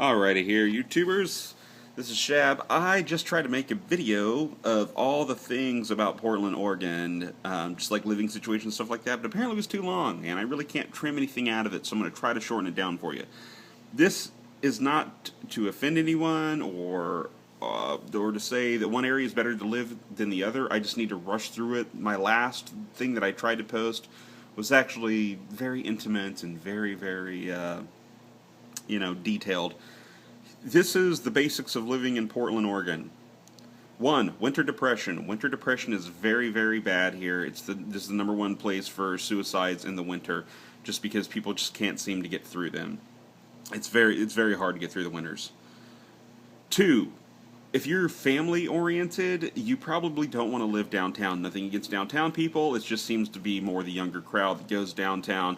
Alrighty here, YouTubers. This is Shab. I just tried to make a video of all the things about Portland, Oregon, just like living situations, stuff like that, but apparently it was too long, and I really can't trim anything out of it, so I'm going to try to shorten it down for you. This is not to offend anyone or to say that one area is better to live than the other. I just need to rush through it. My last thing that I tried to post was actually very intimate and very, detailed. This is the basics of living in Portland, Oregon. One, winter depression. Winter depression is very bad here. This is the number one place for suicides in the winter, just because people just can't seem to get through them. It's very hard to get through the winters. Two, if you're family oriented, you probably don't want to live downtown. Nothing against downtown people. It just seems to be more the younger crowd that goes downtown.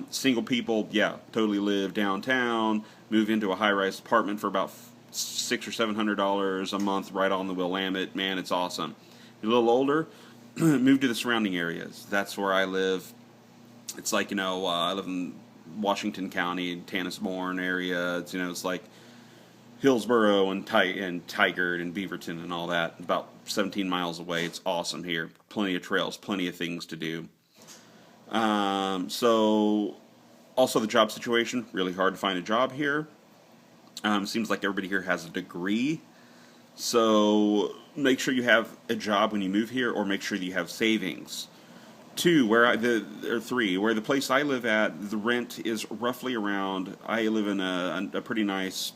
Single people, yeah, totally live downtown, move into a high-rise apartment for about $600 or $700 a month right on the Willamette. Man, it's awesome. You're a little older, move to the surrounding areas. That's where I live. It's like, I live in Washington County, Tannis-Bourne area. It's like Hillsborough and Tigard and Beaverton and all that. About 17 miles away. It's awesome here. Plenty of trails, plenty of things to do. So also the job situation, really hard to find a job here. Seems like everybody here has a degree. So make sure you have a job when you move here, or make sure that you have savings. Two, where the place I live at, the rent is roughly around, I live in a pretty nice,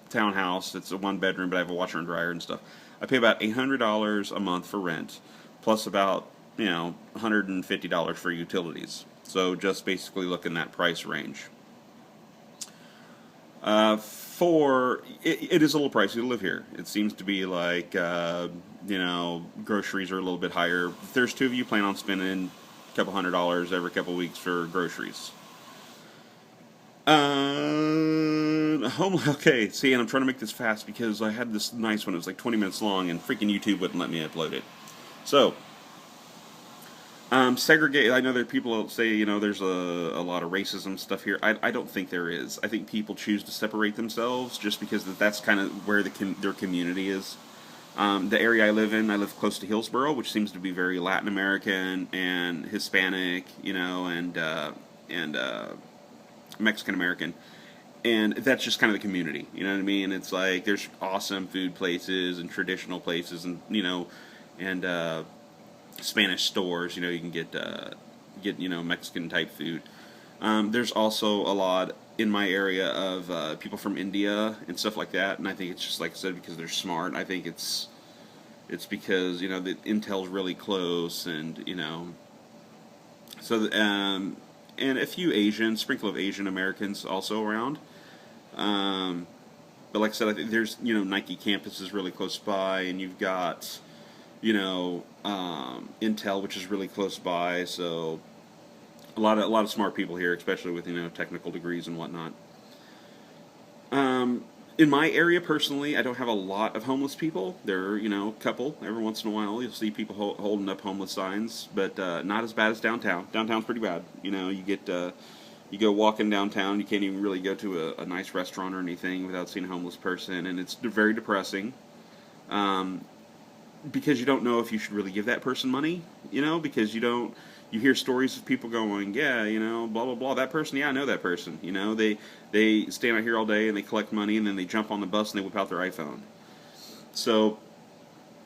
townhouse. It's a one bedroom, but I have a washer and dryer and stuff. I pay about $800 a month for rent, plus about $150 for utilities. So just basically look in that price range. Four, it is a little pricey to live here. It seems to be like, groceries are a little bit higher. If there's two of you, plan on spending a couple $100 every couple of weeks for groceries. Okay, see, and I'm trying to make this fast because I had this nice one. It was like 20 minutes long, and freaking YouTube wouldn't let me upload it. So, segregate. I know there are people that say, there's a lot of racism stuff here. I don't think there is. I think people choose to separate themselves just because that's kind of where their community is. The area I live close to Hillsborough, which seems to be very Latin American and Hispanic, and Mexican American. And that's just kind of the community, you know what I mean? It's like there's awesome food places and traditional places and, and Spanish stores, you can get Mexican type food. There's also a lot in my area of people from India and stuff like that, and I think it's just like I said, because they're smart. I think it's because the intel's really close, and so and a few sprinkle of Asian Americans also around. But like I said, I think there's Nike campus is really close by, and you've got Intel, which is really close by, so a lot of smart people here, especially with technical degrees and whatnot. In my area personally, I don't have a lot of homeless people. There are a couple every once in a while. You'll see people holding up homeless signs, but not as bad as downtown. Downtown's pretty bad. You go walking downtown, you can't even really go to a nice restaurant or anything without seeing a homeless person, and it's very depressing. Because you don't know if you should really give that person money, because you hear stories of people going, yeah, blah, blah, blah, that person, yeah, I know that person, they stand out here all day and they collect money and then they jump on the bus and they whip out their iPhone. So,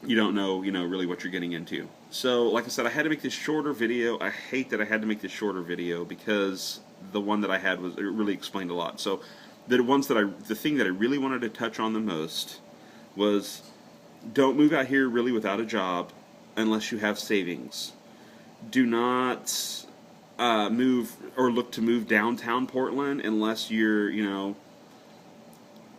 you don't know, really what you're getting into. So, like I said, I had to make this shorter video. I hate that I had to make this shorter video because the one that I had it really explained a lot. So, the thing that I really wanted to touch on the most was, don't move out here really without a job unless you have savings. Do not move or look to move downtown Portland unless you're,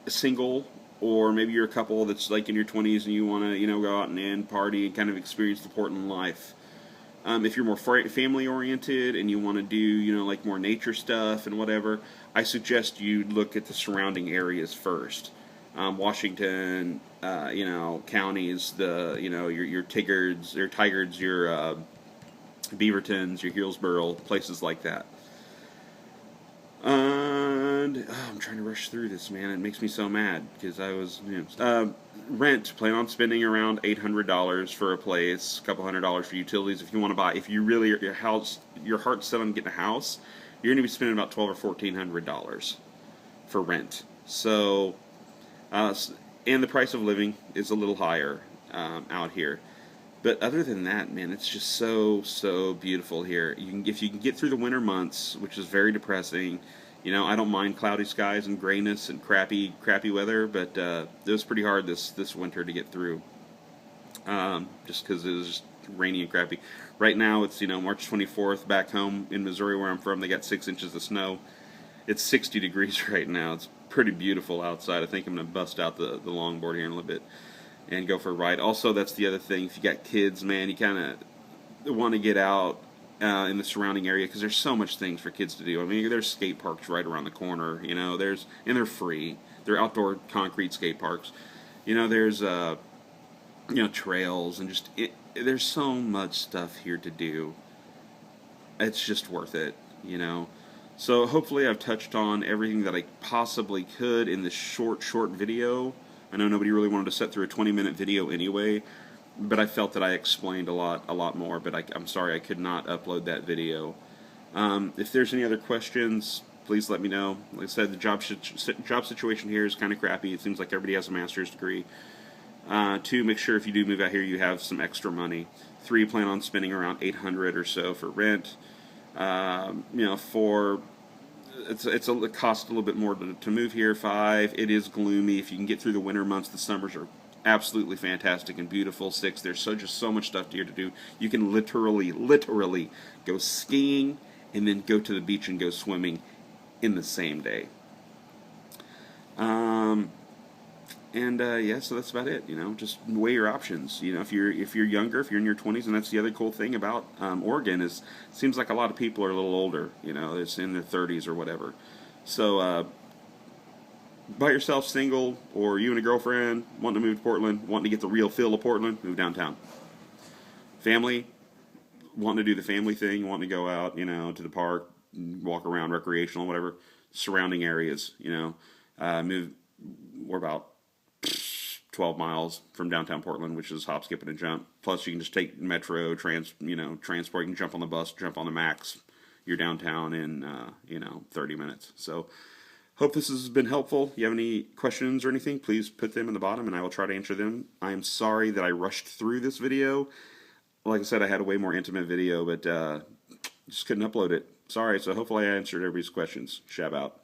single, or maybe you're a couple that's like in your 20s and you want to, go out and party and kind of experience the Portland life. If you're more family oriented and you want to do, like more nature stuff and whatever, I suggest you look at the surrounding areas first. Washington, counties, your Tigards, your Beavertons, your Hillsborough, places like that. And rush through this, man. It makes me so mad because I was, rent. Plan on spending around $800 for a place, a couple $100 for utilities. If you want to buy, if you really your heart's set on getting a house, you're going to be spending about $1,200 or $1,400 for rent. So, and the price of living is a little higher out here. But other than that, man, it's just so beautiful here. If you can get through the winter months, which is very depressing. I don't mind cloudy skies and grayness and crappy weather, but it was pretty hard this winter to get through, just because it was just rainy and crappy. Right now, it's March 24th back home in Missouri where I'm from. They got 6 inches of snow. It's 60 degrees right now. It's pretty beautiful outside. I think I'm gonna bust out the longboard here in a little bit and go for a ride. Also, that's the other thing. If you got kids, man, you kind of want to get out in the surrounding area because there's so much things for kids to do. I mean, there's skate parks right around the corner. And they're free. They're outdoor concrete skate parks. There's trails and there's so much stuff here to do. It's just worth it. So hopefully I've touched on everything that I possibly could in this short video. I know nobody really wanted to sit through a 20-minute video anyway, but I felt that I explained a lot more, but I'm sorry I could not upload that video. If there's any other questions, please let me know. Like I said, the job situation here is kind of crappy. It seems like everybody has a master's degree. 2, make sure if you do move out here you have some extra money. 3, plan on spending around $800 or so for rent. 4, it costs a little bit more to move here. 5, it is gloomy. If you can get through the winter months, the summers are absolutely fantastic and beautiful. 6, there's just so much stuff here to do. You can literally go skiing and then go to the beach and go swimming in the same day. Yeah, so that's about it. Just weigh your options. If you're younger, if you're in your 20s, and that's the other cool thing about Oregon is it seems like a lot of people are a little older. It's in their 30s or whatever. So by yourself, single, or you and a girlfriend wanting to move to Portland, wanting to get the real feel of Portland, move downtown. Family, wanting to do the family thing, wanting to go out, to the park, walk around, recreational, whatever, surrounding areas, move. We're about 12 miles from downtown Portland, which is hop, skip, and a jump. Plus, you can just take metro, transport. You can jump on the bus, jump on the Max. You're downtown in, 30 minutes. So, hope this has been helpful. If you have any questions or anything, please put them in the bottom, and I will try to answer them. I am sorry that I rushed through this video. Like I said, I had a way more intimate video, but just couldn't upload it. Sorry, so hopefully I answered everybody's questions. Shab out.